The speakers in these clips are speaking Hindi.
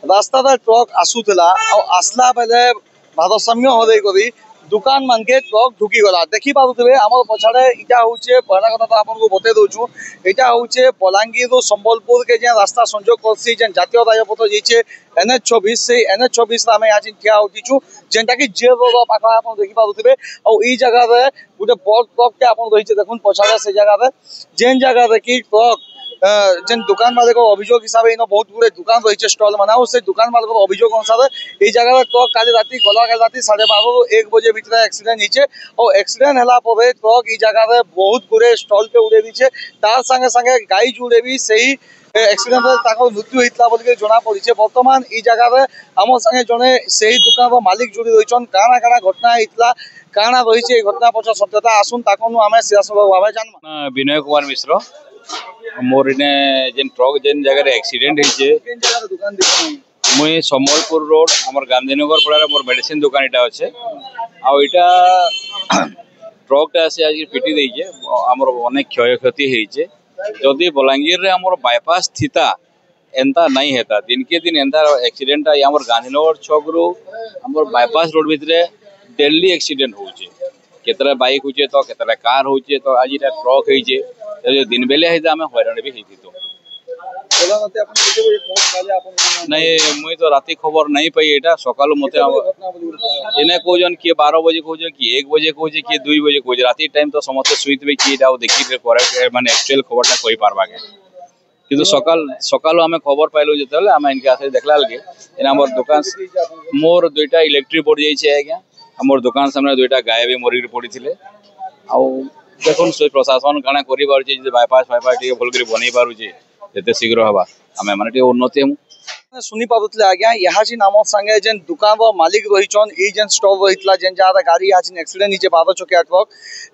रास्ता ट्रक आसूला आसला बेले भारसाम्य हरई कर दुकान मान के ट्रक ढुकी गला देखी पारे आम पछाड़े इटा हूँ पहला कथा आपको बतई दूँ यहाँ हूँ बलांगीर संबलपुर के जो रास्ता संजोग कर जातीय राजपथ जाइए NH-24 से NH-24 आम यहाँ ठिया उठीचु जेनटा कि जेल रोड पाखे आप देखी पारे और ये जगह गोटे बड़ ट्रक आप रही देखुन पछाड़े से जगह जेन जगह कि ट्रक जेन दुकान मालिक अभियोग हिसाब से बहुत गुड़े दुकान रही स्टल मान से दुकान मालिक अभियोग अनुसार ये जगह ट्रक काली राति गला राति 12:30 1 बजे भितर एक्सीडेंट होइछे और एक्सीडेंट हला परे ट्रक ये जगह बहुत गुड़े स्टल के उड़े दीचे तार संगे संगे गाई जुड़े भी सही एक्सीडेंट मृत्यु होता बोल जना पड़ी बर्तमान ये जगह आम संगे जड़े से दुकान मालिक जोड़ी रही काना काना घटना होता काना रही घटना पक्ष सत्यता आसुन ताकू आम सियासत भाव जान विनय कुमार मिश्र मोर इने जेन ट्रक जेन जगह एक्सीडेंट होइछे मुई संबलपुर रोड हमर गांधीनगर पड़ारे मोर मेडिसिन दुकान इटा अच्छे आईटा ट्रक आसी आज पिटी देइछे हमर अनेक क्षय क्षति होइछे जदि बलांगीर रे हमर बाईपास थिता एंता नहीं हेता दिन के दिन एंता एक्सीडेंट हमर गांधीनगर छक रु हमर बाईपास रोड भितरे डेली एक्सीडेंट होउछे केतरा बाइक होचे तो केतरा कार होचे तो आज इटा ट्रक होइछे दिन बेले है आम हैरान भी तो नहीं मुई तो राति खबर नहीं पाई एटा सकाल मते इने कहजन किए 12 बजे कहजे कि 1 बजे कहजे कि 2 बजे कहजे राति टाइम तो समस्त सुईतबे कि एटा देखि करेक्ट माने एक्चुअल खबरटा कहि पारबा के किंतु सकाल आम खबर पाइलु जेतले आम इनके आसे देखला लगे इन हमर दुकान मोर दुईटा इलेक्ट्रिक बोर्ड जाइछे आज्ञा हमर दुकान सामने दुईटा गाय भी मरी पड़ी आ देखुन से प्रशासन काना करि पारुचे जे बाईपास टी भल बनै पारुचे जते शीघ्र हवा आमे माने टी उन्नति हम सुनी पारुतले आज्ञा यहाँ जी नाम संगे जेन दुकान मालिक रहीचन ये जेन स्टोर रहीतला जेन जहाँ गाड़ी यहाँ एक्सीडेंट होइछे 12 चकिया ट्रक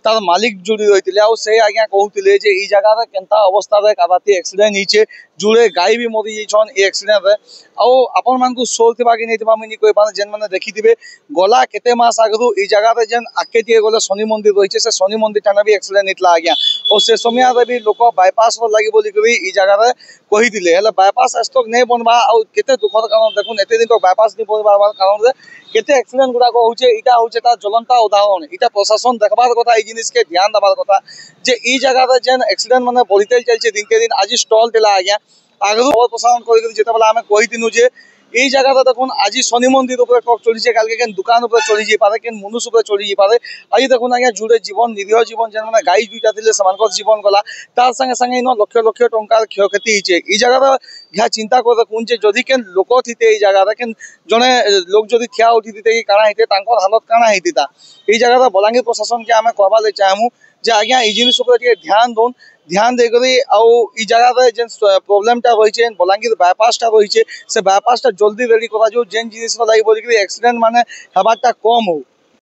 तार मालिक जुड़ी रहीतले आ से आज्ञा कहूतिले जे ई जगह केनता अवस्था रे काबाती एक्सीडेंट होइछे जुड़े गाय भी मरी जाइछन ए एक्सीडेंट रे आ आपन मानकु सोल थिबा कि नै थिबा मुई कहि पारे जेन माने देखिथिबे गला केते मास आगरु ई जगह रे जेन आके दिए गले शनि मंदिर रहीछे से शनि मंदिर ठाने भी एक्सीडेंट होइतला आज्ञा और से समय रे भी लोक बाईपास लागि बोली कहि ई जगह रे कहिथिले हेले बाईपास स्टॉक नै बनबा आ केते दुखद कारण देखुन एते दिन तो बाईपास नहीं बनवा कारण केते एक्सीडेंट गुड़ाक होउछे इटा होउछे ता ज्वलंता उदाहरण इटा प्रशासन देखबार कथा ई जिनिस के ध्यान देबार कथा जे ई जगह रे जेन एक्सीडेंट माने बढ़िते चलछे दिन के दिन आज स्टॉल देला आज्ञा आगु प्रशासन कहि जेते बेला हमें कहि दिनु जे এই জায়গাটা দেখুন আজি শনি মন্দির উপরে ট্রক চলিছে কালকে কেন দোকান উপরে চলি যাই পারে কেন মনুষ উপরে চলি যাই পারে আজি দেখুন আজ্ঞা জুড়ে জীবন নিরীহ জীবন যেন মানে গাই দুইটা ଥିଲେ সেমানকৰ জীবন গলা তার সঙ্গে সঙ্গে ইন লক্ষ লক্ষ টঙ্কার ক্ষয়ক্ষতি হইছে এই জায়গাটা ঘা চিন্তা করে দেখুন যে যদি কেন লোক থিতে এই জায়গাটা কেন জনে লোক যদি ঠিয়া উঠি দিতে কি কাଣା হইতে তাঙ্কর হালত কাଣା হইতিতা এই জায়গাটা বলাঙ্গীর প্রশাসনকে আমি কহবা লে চাহমু যে আজ্ঞা এই জিনিস উপরে টিকে ध्यान देकर ई जगह जेन प्रॉब्लमटा रही बलांगीर बाईपासटा रही से बाईपासटा जल्दी रेडी करा जो जेन जिनिस लगी बोल एक्सीडेंट माने हबारटा कम हो